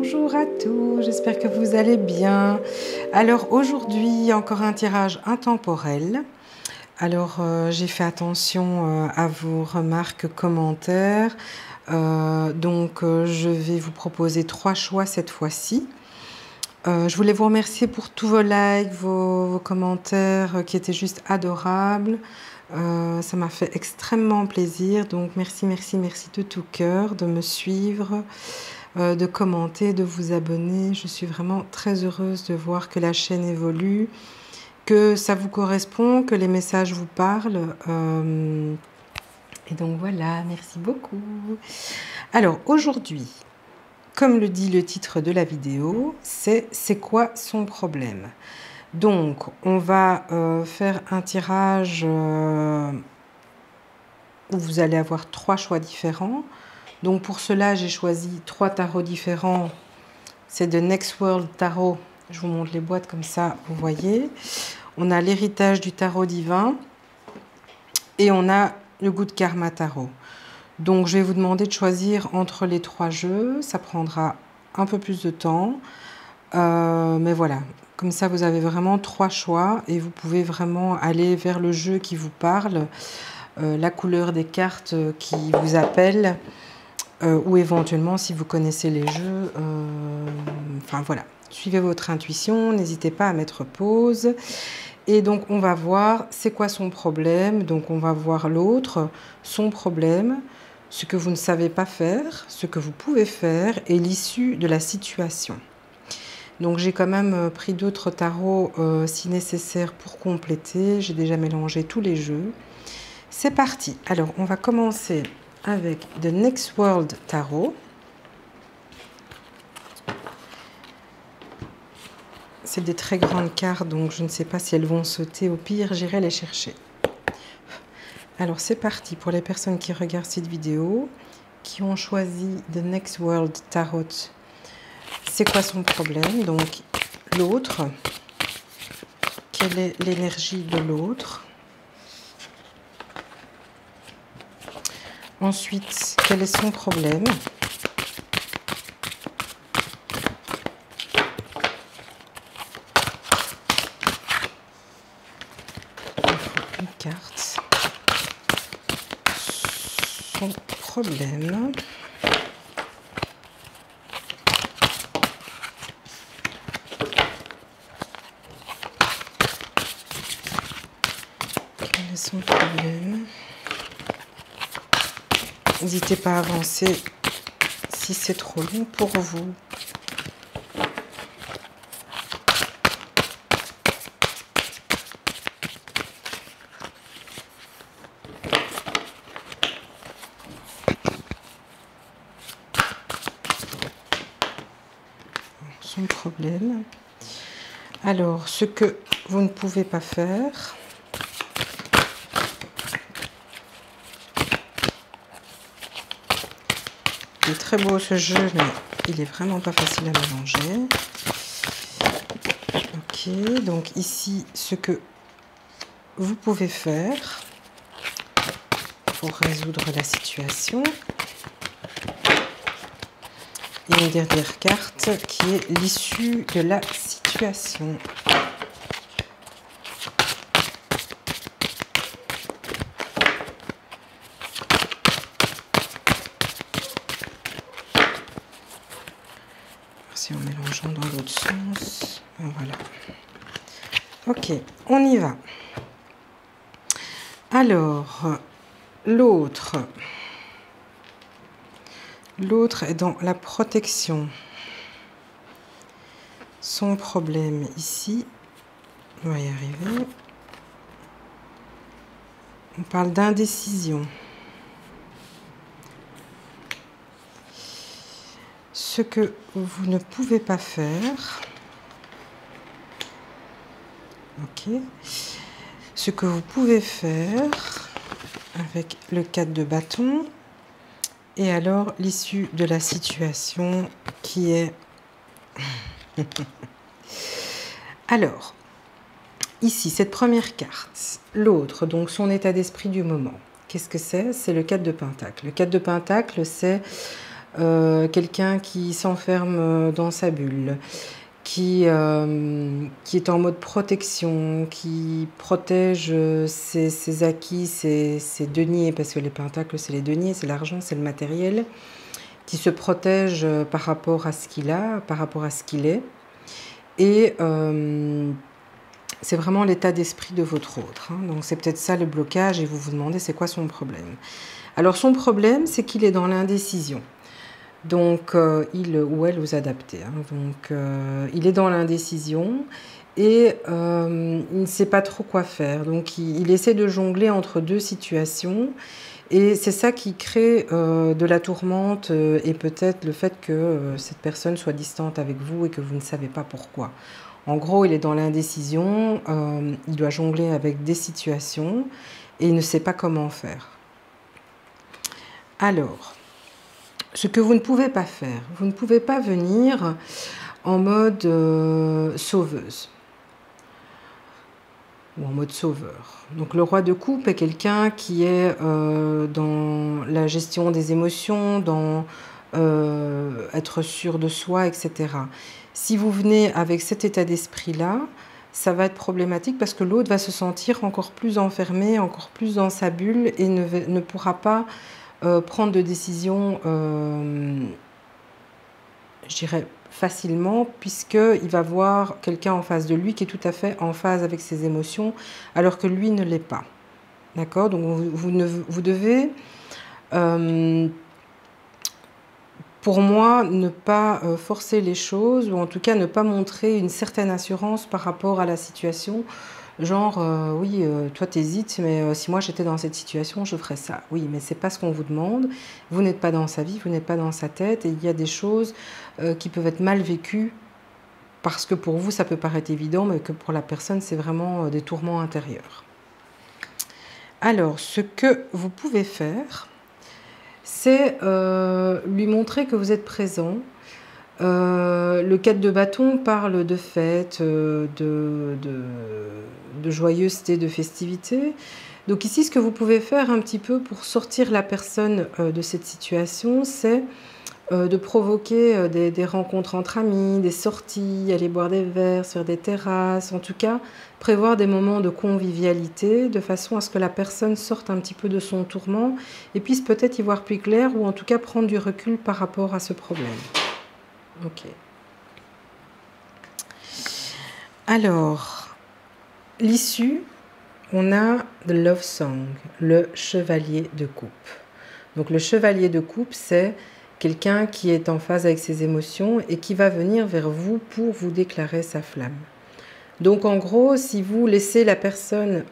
Bonjour à tous, j'espère que vous allez bien. Alors aujourd'hui, encore un tirage intemporel. Alors j'ai fait attention à vos remarques, commentaires. Je vais vous proposer 3 choix cette fois-ci. Je voulais vous remercier pour tous vos likes, vos commentaires qui étaient juste adorables. Ça m'a fait extrêmement plaisir, donc merci, merci, merci de tout cœur de me suivre, de commenter, de vous abonner. Je suis vraiment très heureuse de voir que la chaîne évolue, que ça vous correspond, que les messages vous parlent. Et donc voilà, merci beaucoup. Alors aujourd'hui, comme le dit le titre de la vidéo, c'est quoi son problème? Donc, on va faire un tirage où vous allez avoir 3 choix différents. Donc, pour cela, j'ai choisi 3 tarots différents. C'est de Next World Tarot. Je vous montre les boîtes comme ça, vous voyez. On a l'héritage du tarot divin et on a le Good Karma Tarot. Donc, je vais vous demander de choisir entre les 3 jeux. Ça prendra un peu plus de temps. Mais voilà, comme ça, vous avez vraiment 3 choix et vous pouvez vraiment aller vers le jeu qui vous parle, la couleur des cartes qui vous appelle, ou éventuellement, si vous connaissez les jeux, enfin voilà, suivez votre intuition, n'hésitez pas à mettre pause. Et donc, on va voir c'est quoi son problème. Donc, on va voir l'autre, son problème, ce que vous ne savez pas faire, ce que vous pouvez faire et l'issue de la situation. Donc, j'ai quand même pris d'autres tarots si nécessaire pour compléter. J'ai déjà mélangé tous les jeux. C'est parti. Alors, on va commencer avec The Next World Tarot. C'est des très grandes cartes, donc je ne sais pas si elles vont sauter. Au pire, j'irai les chercher. Alors, c'est parti pour les personnes qui regardent cette vidéo, qui ont choisi The Next World Tarot. C'est quoi son problème? Donc, l'autre. Quelle est l'énergie de l'autre? Ensuite, quel est son problème? Une carte. Son problème. Quel est son problème? N'hésitez pas à avancer si c'est trop long pour vous. Son problème. Alors, ce que vous ne pouvez pas faire. Il est très beau ce jeu, mais il est vraiment pas facile à mélanger. Ok, donc ici, ce que vous pouvez faire pour résoudre la situation. Et une dernière carte qui est l'issue de la situation. En mélangeant dans l'autre sens. Voilà. Ok, on y va. Alors, l'autre est dans la protection. Son problème ici, on va y arriver. On parle d'indécision. Ce que vous ne pouvez pas faire. Ok. Ce que vous pouvez faire avec le 4 de bâton. Et alors, l'issue de la situation qui est... Alors, ici, cette première carte, l'autre, donc son état d'esprit du moment. Qu'est-ce que c'est? C'est le 4 de Pentacle. Le 4 de Pentacle, c'est quelqu'un qui s'enferme dans sa bulle, qui est en mode protection, qui protège ses acquis, ses deniers, parce que les pentacles, c'est les deniers, c'est l'argent, c'est le matériel, qui se protège par rapport à ce qu'il a, par rapport à ce qu'il est. Et c'est vraiment l'état d'esprit de votre autre. Hein. Donc c'est peut-être ça le blocage et vous vous demandez c'est quoi son problème. Alors son problème, c'est qu'il est dans l'indécision. Donc il ou elle, vous adaptez. Hein. Donc il est dans l'indécision et il ne sait pas trop quoi faire. Donc il essaie de jongler entre deux situations. Et c'est ça qui crée de la tourmente et peut-être le fait que cette personne soit distante avec vous et que vous ne savez pas pourquoi. En gros, il est dans l'indécision, il doit jongler avec des situations et il ne sait pas comment faire. Alors, ce que vous ne pouvez pas faire, vous ne pouvez pas venir en mode sauveuse ou en mode sauveur. Donc le roi de coupe est quelqu'un qui est dans la gestion des émotions, dans être sûr de soi, etc. Si vous venez avec cet état d'esprit-là, ça va être problématique parce que l'autre va se sentir encore plus enfermé, encore plus dans sa bulle et ne pourra pas prendre de décisions, je dirais, facilement, puisqu'il va voir quelqu'un en face de lui qui est tout à fait en phase avec ses émotions, alors que lui ne l'est pas. D'accord? Donc vous devez, pour moi, ne pas forcer les choses, ou en tout cas ne pas montrer une certaine assurance par rapport à la situation. Genre, oui, toi t'hésites, mais si moi j'étais dans cette situation, je ferais ça. Oui, mais c'est pas ce qu'on vous demande. Vous n'êtes pas dans sa vie, vous n'êtes pas dans sa tête, et il y a des choses qui peuvent être mal vécues parce que pour vous ça peut paraître évident, mais que pour la personne c'est vraiment des tourments intérieurs. Alors, ce que vous pouvez faire, c'est lui montrer que vous êtes présent. Le 4 de bâton parle de fête, de joyeuseté, de festivité. Donc ici, ce que vous pouvez faire un petit peu pour sortir la personne de cette situation, c'est de provoquer des rencontres entre amis, des sorties, aller boire des verres sur des terrasses, en tout cas prévoir des moments de convivialité de façon à ce que la personne sorte un petit peu de son tourment et puisse peut-être y voir plus clair ou en tout cas prendre du recul par rapport à ce problème. Ok. Alors, l'issue, on a The Love Song, le chevalier de coupe. Donc le chevalier de coupe, c'est quelqu'un qui est en phase avec ses émotions et qui va venir vers vous pour vous déclarer sa flamme. Donc en gros, si vous laissez la personne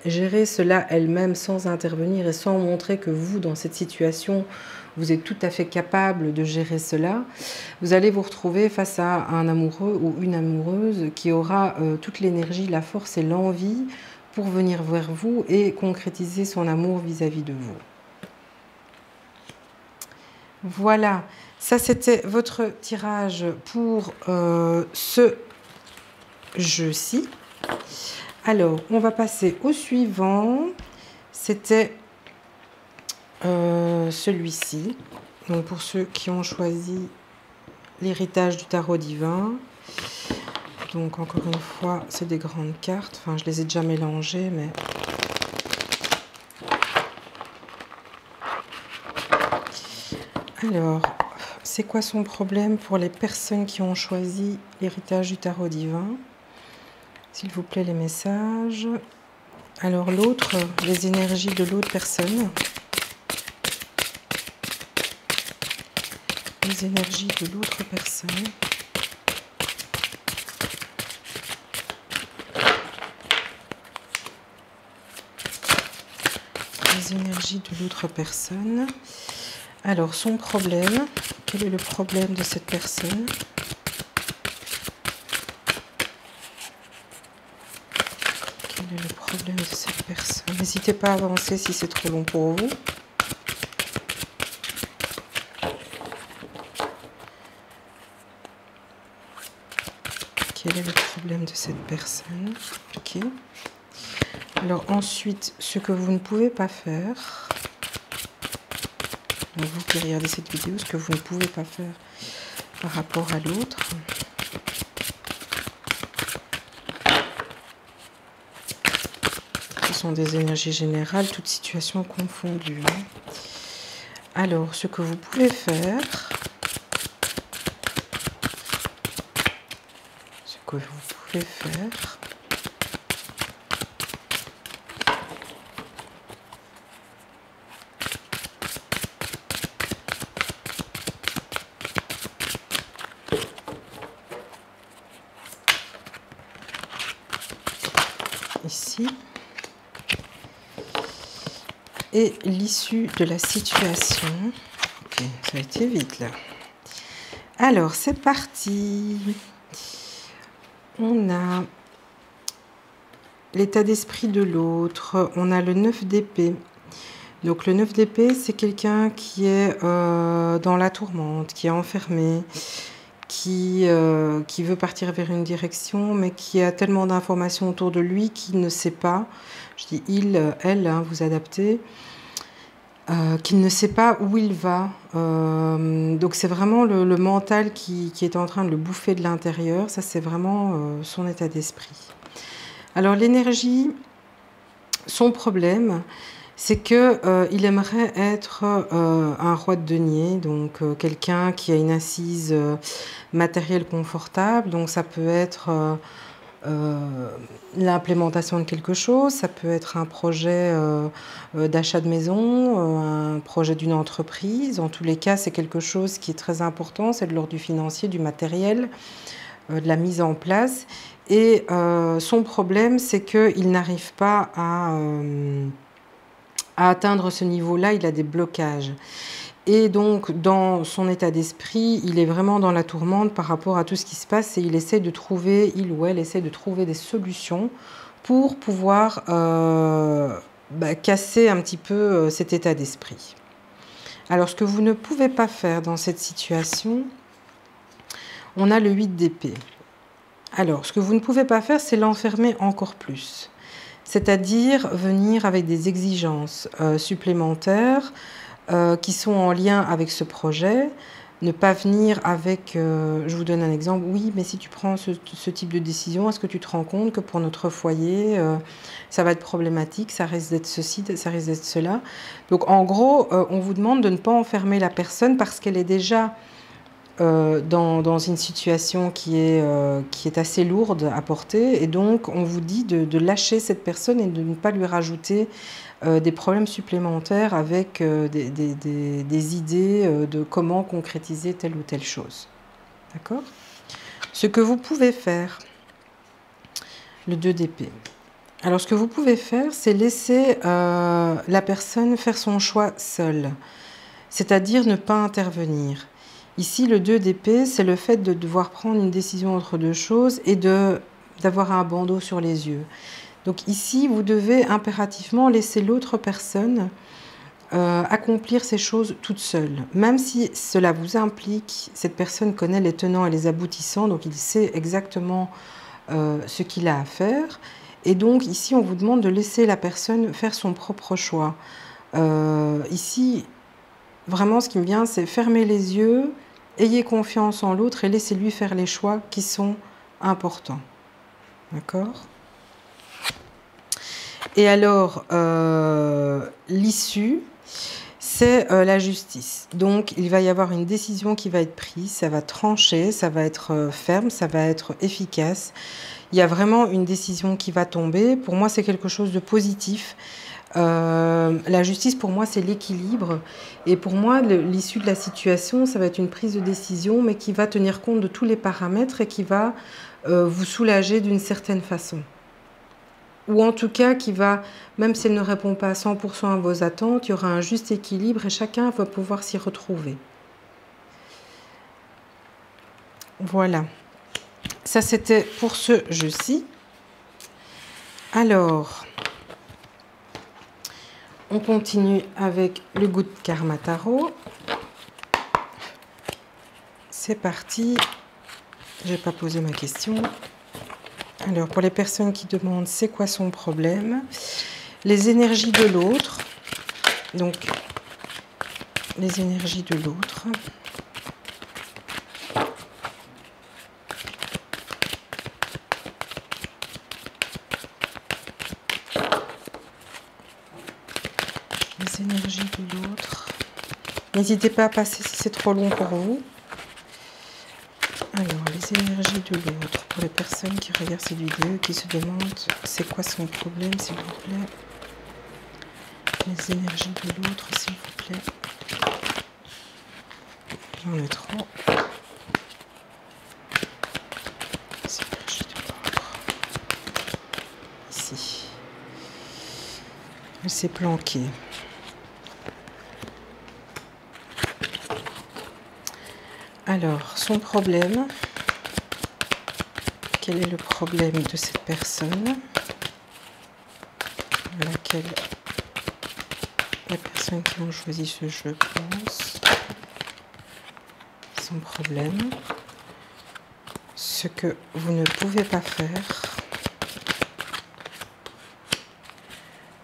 gérer cela elle-même sans intervenir et sans montrer que vous, dans cette situation, vous êtes tout à fait capable de gérer cela, vous allez vous retrouver face à un amoureux ou une amoureuse qui aura toute l'énergie, la force et l'envie pour venir vers vous et concrétiser son amour vis-à-vis de vous. Voilà, ça c'était votre tirage pour ce jeu-ci. Alors, on va passer au suivant. C'était celui-ci. Donc, pour ceux qui ont choisi l'héritage du tarot divin. Donc, encore une fois, c'est des grandes cartes. Enfin, je les ai déjà mélangées, mais... Alors, c'est quoi son problème pour les personnes qui ont choisi l'héritage du tarot divin? S'il vous plaît, les messages. Alors l'autre, les énergies de l'autre personne. Les énergies de l'autre personne. Les énergies de l'autre personne. Alors son problème, quel est le problème de cette personne? Quel est le problème de cette personne? N'hésitez pas à avancer si c'est trop long pour vous. Quel est le problème de cette personne? Ok. Alors ensuite, ce que vous ne pouvez pas faire. vous qui regardez cette vidéo, ce que vous ne pouvez pas faire par rapport à l'autre. Ce sont des énergies générales, toutes situations confondues. Alors, ce que vous pouvez faire, ici, et l'issue de la situation. Ok, ça a été vite là. Alors, c'est parti. On a l'état d'esprit de l'autre. On a le 9 d'épée. Donc, le 9 d'épée, c'est quelqu'un qui est dans la tourmente, qui est enfermé, qui veut partir vers une direction, mais qui a tellement d'informations autour de lui qu'il ne sait pas. Je dis il, elle, hein, vous adaptez. Qu'il ne sait pas où il va. Donc c'est vraiment le mental qui est en train de le bouffer de l'intérieur. Ça, c'est vraiment son état d'esprit. Alors l'énergie, son problème, c'est qu'il aimerait être un roi de denier, donc quelqu'un qui a une assise matérielle confortable. Donc ça peut être l'implémentation de quelque chose, ça peut être un projet d'achat de maison, un projet d'une entreprise. En tous les cas, c'est quelque chose qui est très important, c'est de l'ordre du financier, du matériel, de la mise en place. Et son problème, c'est qu'il n'arrive pas à atteindre ce niveau-là, il a des blocages. Et donc, dans son état d'esprit, il est vraiment dans la tourmente par rapport à tout ce qui se passe et il ou elle essaie de trouver des solutions pour pouvoir casser un petit peu cet état d'esprit. Alors, ce que vous ne pouvez pas faire dans cette situation, on a le 8 d'épée. Alors, ce que vous ne pouvez pas faire, c'est l'enfermer encore plus. C'est-à-dire venir avec des exigences supplémentaires qui sont en lien avec ce projet, ne pas venir avec, je vous donne un exemple, oui, mais si tu prends ce type de décision, est-ce que tu te rends compte que pour notre foyer, ça va être problématique, ça risque d'être ceci, ça risque d'être cela. Donc en gros, on vous demande de ne pas enfermer la personne parce qu'elle est déjà dans une situation qui est assez lourde à porter, et donc on vous dit de lâcher cette personne et de ne pas lui rajouter des problèmes supplémentaires avec des idées de comment concrétiser telle ou telle chose. D'accord ? Ce que vous pouvez faire, le 2 d'épée. Alors, ce que vous pouvez faire, c'est laisser la personne faire son choix seule, c'est-à-dire ne pas intervenir. Ici, le 2 d'épée, c'est le fait de devoir prendre une décision entre deux choses et d'avoir un bandeau sur les yeux. Donc ici, vous devez impérativement laisser l'autre personne accomplir ces choses toute seule. Même si cela vous implique, cette personne connaît les tenants et les aboutissants, donc il sait exactement ce qu'il a à faire. Et donc ici, on vous demande de laisser la personne faire son propre choix. Ici, vraiment, ce qui me vient, c'est fermer les yeux, ayez confiance en l'autre et laissez-lui faire les choix qui sont importants. D'accord ? Et alors, l'issue, c'est la justice. Donc, il va y avoir une décision qui va être prise, ça va trancher, ça va être ferme, ça va être efficace. Il y a vraiment une décision qui va tomber. Pour moi, c'est quelque chose de positif. La justice, pour moi, c'est l'équilibre. Et pour moi, l'issue de la situation, ça va être une prise de décision, mais qui va tenir compte de tous les paramètres et qui va vous soulager d'une certaine façon. Ou en tout cas, qui va, même si elle ne répond pas à 100% à vos attentes, il y aura un juste équilibre et chacun va pouvoir s'y retrouver. Voilà. Ça, c'était pour ce jeu-ci. Alors, on continue avec le Good Karma Tarot. C'est parti. Je n'ai pas posé ma question. Alors, pour les personnes qui demandent c'est quoi son problème, les énergies de l'autre. Donc, les énergies de l'autre. Les énergies de l'autre. N'hésitez pas à passer si c'est trop long pour vous. Alors, les énergies de l'autre, pour les personnes qui regardent cette vidéo et qui se demandent c'est quoi son problème, s'il vous plaît. Les énergies de l'autre, s'il vous plaît. J'en ai trop. Les énergies de l'autre. Ici. Elle s'est planquée. Alors, son problème, quel est le problème de cette personne à laquelle les personnes qui ont choisi ce jeu pensent? Son problème, ce que vous ne pouvez pas faire,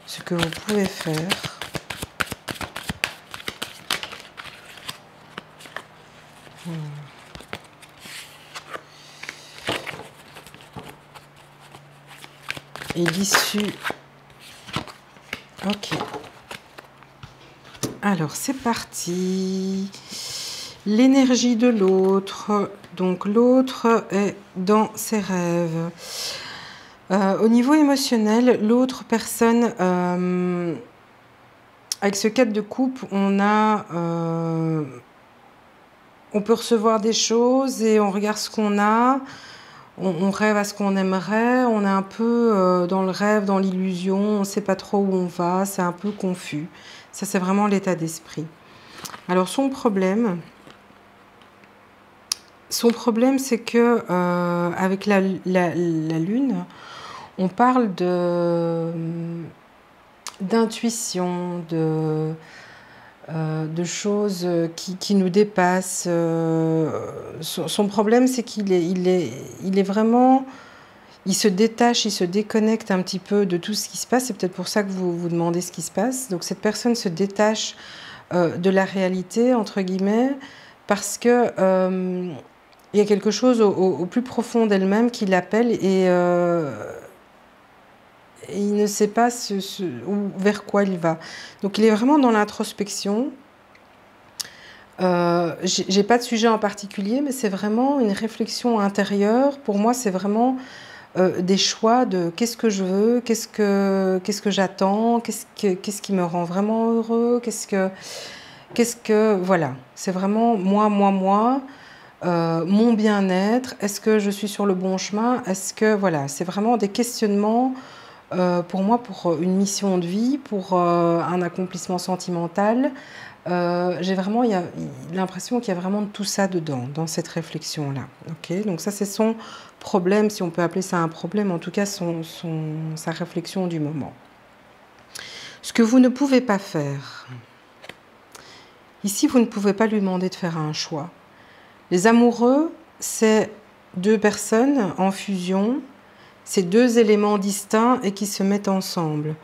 ce que vous pouvez faire, et l'issue. Ok. Alors, c'est parti. L'énergie de l'autre. Donc, l'autre est dans ses rêves. Au niveau émotionnel, l'autre personne, avec ce 4 de coupe, on peut recevoir des choses et on regarde ce qu'on a, on rêve à ce qu'on aimerait, on est un peu dans le rêve, dans l'illusion, on ne sait pas trop où on va, c'est un peu confus. Ça, c'est vraiment l'état d'esprit. Alors, son problème, c'est que avec la lune, on parle d'intuition, de choses qui nous dépassent. Son problème, c'est qu'il est vraiment... Il se détache, il se déconnecte un petit peu de tout ce qui se passe. C'est peut-être pour ça que vous vous demandez ce qui se passe. Donc cette personne se détache de la réalité, entre guillemets, parce que il y a quelque chose au plus profond d'elle-même qui l'appelle et il ne sait pas vers quoi il va. Donc il est vraiment dans l'introspection. J'ai pas de sujet en particulier, mais c'est vraiment une réflexion intérieure. Pour moi, c'est vraiment des choix de qu'est-ce que je veux, qu'est-ce que j'attends, qu'est-ce qui me rend vraiment heureux, voilà. C'est vraiment moi, mon bien-être. Est-ce que je suis sur le bon chemin? Est-ce que voilà, c'est vraiment des questionnements. Pour moi, pour une mission de vie, pour un accomplissement sentimental, j'ai vraiment l'impression qu'il y a vraiment tout ça dedans, dans cette réflexion-là. Okay, donc ça, c'est son problème, si on peut appeler ça un problème, en tout cas sa réflexion du moment. Ce que vous ne pouvez pas faire, ici, vous ne pouvez pas lui demander de faire un choix. Les amoureux, c'est deux personnes en fusion, c'est deux éléments distincts et qui se mettent ensemble.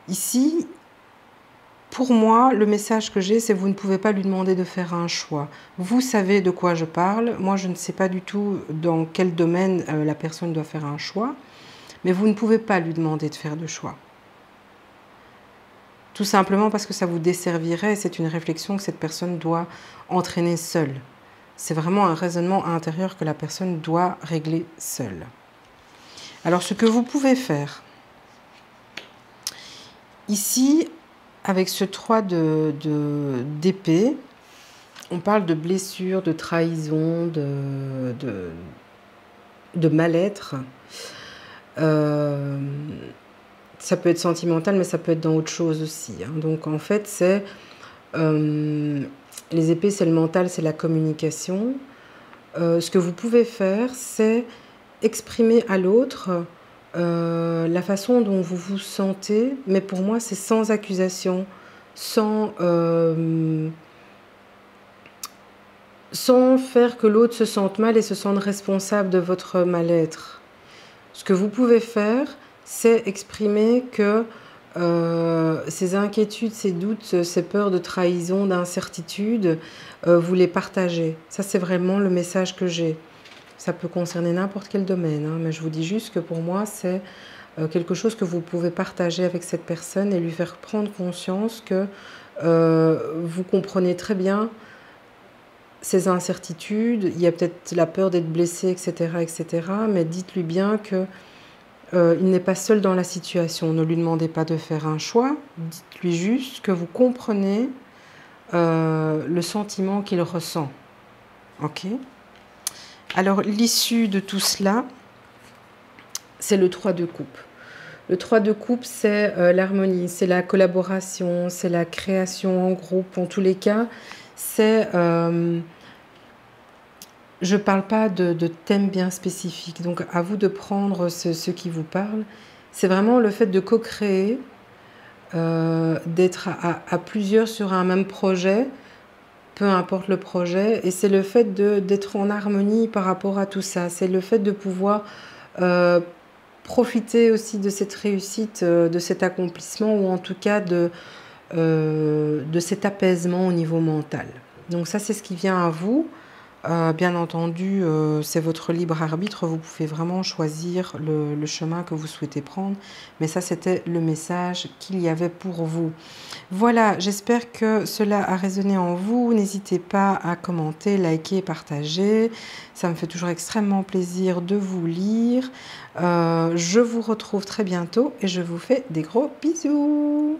Ici, pour moi, le message que j'ai, c'est que vous ne pouvez pas lui demander de faire un choix. Vous savez de quoi je parle. Moi, je ne sais pas du tout dans quel domaine la personne doit faire un choix. Mais vous ne pouvez pas lui demander de faire de choix. Tout simplement parce que ça vous desservirait. C'est une réflexion que cette personne doit entraîner seule. C'est vraiment un raisonnement intérieur que la personne doit régler seule. Alors, ce que vous pouvez faire, ici, avec ce 3 d'épée, on parle de blessures, de trahison, de mal-être. Ça peut être sentimental, mais ça peut être dans autre chose aussi. Hein. Donc, en fait, c'est... les épées, c'est le mental, c'est la communication. Ce que vous pouvez faire, c'est exprimer à l'autre la façon dont vous vous sentez, mais pour moi, c'est sans accusation, sans faire que l'autre se sente mal et se sente responsable de votre mal-être. Ce que vous pouvez faire, c'est exprimer que ces inquiétudes, ces doutes, ces peurs de trahison, d'incertitude, vous les partagez. Ça, c'est vraiment le message que j'ai. Ça peut concerner n'importe quel domaine, hein, mais je vous dis juste que pour moi, c'est quelque chose que vous pouvez partager avec cette personne et lui faire prendre conscience que vous comprenez très bien ces incertitudes. Il y a peut-être la peur d'être blessé, etc., etc., mais dites-lui bien que il n'est pas seul dans la situation. Ne lui demandez pas de faire un choix. Dites-lui juste que vous comprenez le sentiment qu'il ressent. Ok? Alors, l'issue de tout cela, c'est le 3 de coupe. Le 3 de coupe, c'est l'harmonie, c'est la collaboration, c'est la création en groupe. En tous les cas, c'est... je ne parle pas de thème bien spécifique, donc à vous de prendre ce qui vous parle. C'est vraiment le fait de co-créer, d'être à plusieurs sur un même projet, peu importe le projet, et c'est le fait d'être en harmonie par rapport à tout ça. C'est le fait de pouvoir profiter aussi de cette réussite, de cet accomplissement, ou en tout cas de cet apaisement au niveau mental. Donc ça, c'est ce qui vient à vous. Bien entendu, c'est votre libre arbitre, vous pouvez vraiment choisir le chemin que vous souhaitez prendre, mais ça, c'était le message qu'il y avait pour vous. Voilà, j'espère que cela a résonné en vous. N'hésitez pas à commenter, liker, partager. Ça me fait toujours extrêmement plaisir de vous lire. Je vous retrouve très bientôt et je vous fais des gros bisous.